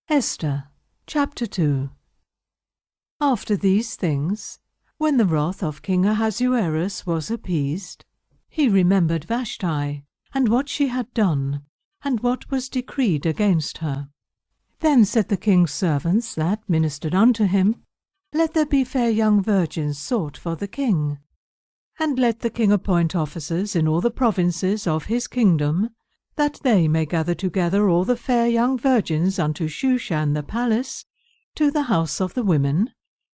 Esther, chapter 2. After these things, when the wrath of King Ahasuerus was appeased, he remembered Vashti, and what she had done, and what was decreed against her. Then said the king's servants that ministered unto him, Let there be fair young virgins sought for the king. And let the king appoint officers in all the provinces of his kingdom, that they may gather together all the fair young virgins unto Shushan the palace, to the house of the women,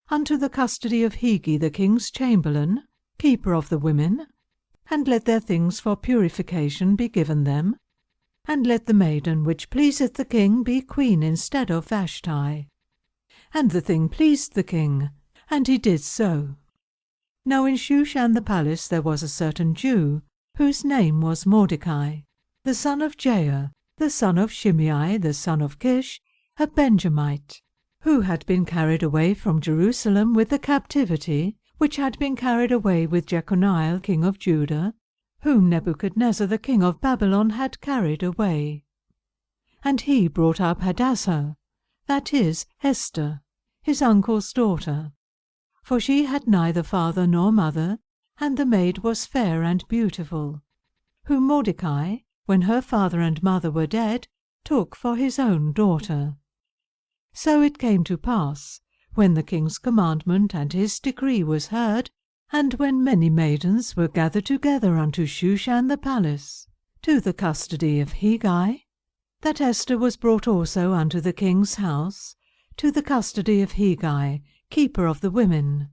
unto the custody of Hege the king's chamberlain, keeper of the women, and let their things for purification be given them, and let the maiden which pleaseth the king be queen instead of Vashti. And the thing pleased the king, and he did so. Now in Shushan the palace there was a certain Jew, whose name was Mordecai, the son of Jair, the son of Shimei, the son of Kish, a Benjamite, who had been carried away from Jerusalem with the captivity, which had been carried away with Jeconiah king of Judah, whom Nebuchadnezzar the king of Babylon had carried away. And he brought up Hadassah, that is, Esther, his uncle's daughter. For she had neither father nor mother, and the maid was fair and beautiful, whom Mordecai, when her father and mother were dead, took for his own daughter. So it came to pass, when the king's commandment and his decree was heard, and when many maidens were gathered together unto Shushan the palace, to the custody of Hege, that Esther was brought also unto the king's house, to the custody of Hege, keeper of the women.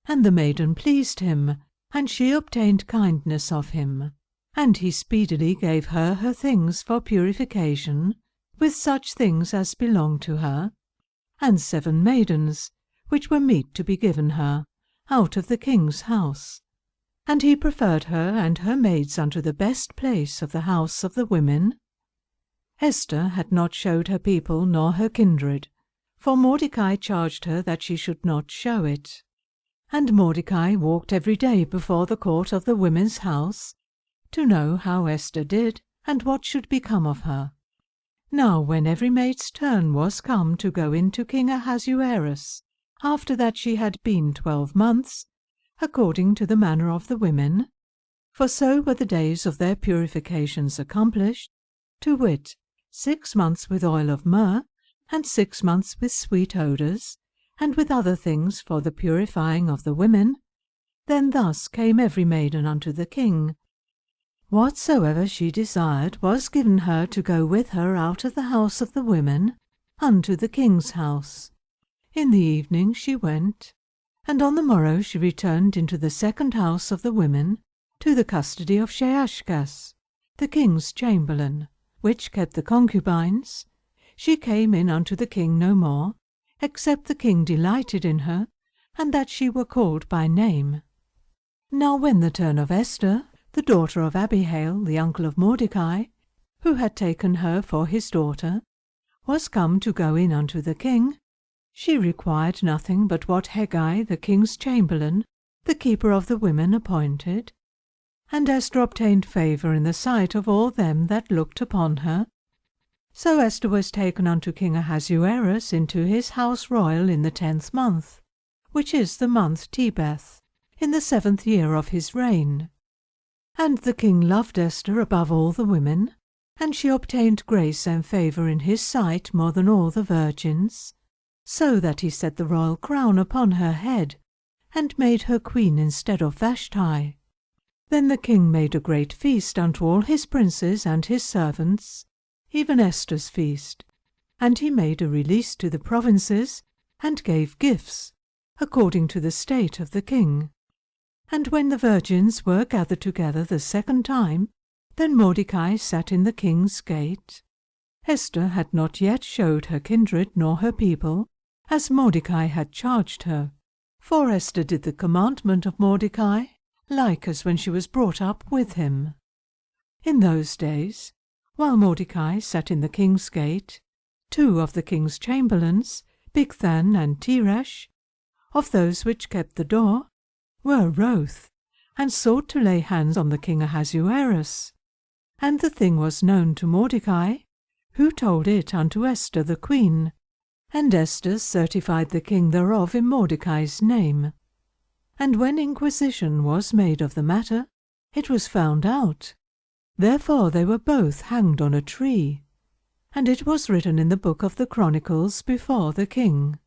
And the maiden pleased him, and she obtained kindness of him. And he speedily gave her her things for purification, with such things as belonged to her, and 7 maidens, which were meet to be given her, out of the king's house. And he preferred her and her maids unto the best place of the house of the women. Esther had not showed her people nor her kindred, for Mordecai charged her that she should not show it. And Mordecai walked every day before the court of the women's house, to know how Esther did, and what should become of her. Now when every maid's turn was come to go in to King Ahasuerus, after that she had been 12 months, according to the manner of the women, for so were the days of their purifications accomplished, to wit, 6 months with oil of myrrh, and 6 months with sweet odours, and with other things for the purifying of the women, then thus came every maiden unto the king. Whatsoever she desired was given her to go with her out of the house of the women unto the king's house. In the evening she went, and on the morrow she returned into the second house of the women, to the custody of Shaashgaz, the king's chamberlain, which kept the concubines. She came in unto the king no more, except the king delighted in her, and that she were called by name. Now when the turn of Esther, the daughter of Abihail, the uncle of Mordecai, who had taken her for his daughter, was come to go in unto the king, she required nothing but what Hege, the king's chamberlain, the keeper of the women, appointed. And Esther obtained favour in the sight of all them that looked upon her. So Esther was taken unto King Ahasuerus into his house royal in the 10th month, which is the month Tebeth, in the 7th year of his reign. And the king loved Esther above all the women, and she obtained grace and favour in his sight more than all the virgins, so that he set the royal crown upon her head, and made her queen instead of Vashti. Then the king made a great feast unto all his princes and his servants, even Esther's feast, and he made a release to the provinces, and gave gifts, according to the state of the king. And when the virgins were gathered together the second time, then Mordecai sat in the king's gate. Esther had not yet showed her kindred nor her people, as Mordecai had charged her, for Esther did the commandment of Mordecai, like as when she was brought up with him. In those days, while Mordecai sat in the king's gate, 2 of the king's chamberlains, Bigthan and Teresh, of those which kept the door, were wroth, and sought to lay hands on the king Ahasuerus. And the thing was known to Mordecai, who told it unto Esther the queen. And Esther certified the king thereof in Mordecai's name. And when inquisition was made of the matter, it was found out. Therefore they were both hanged on a tree. And it was written in the book of the Chronicles before the king.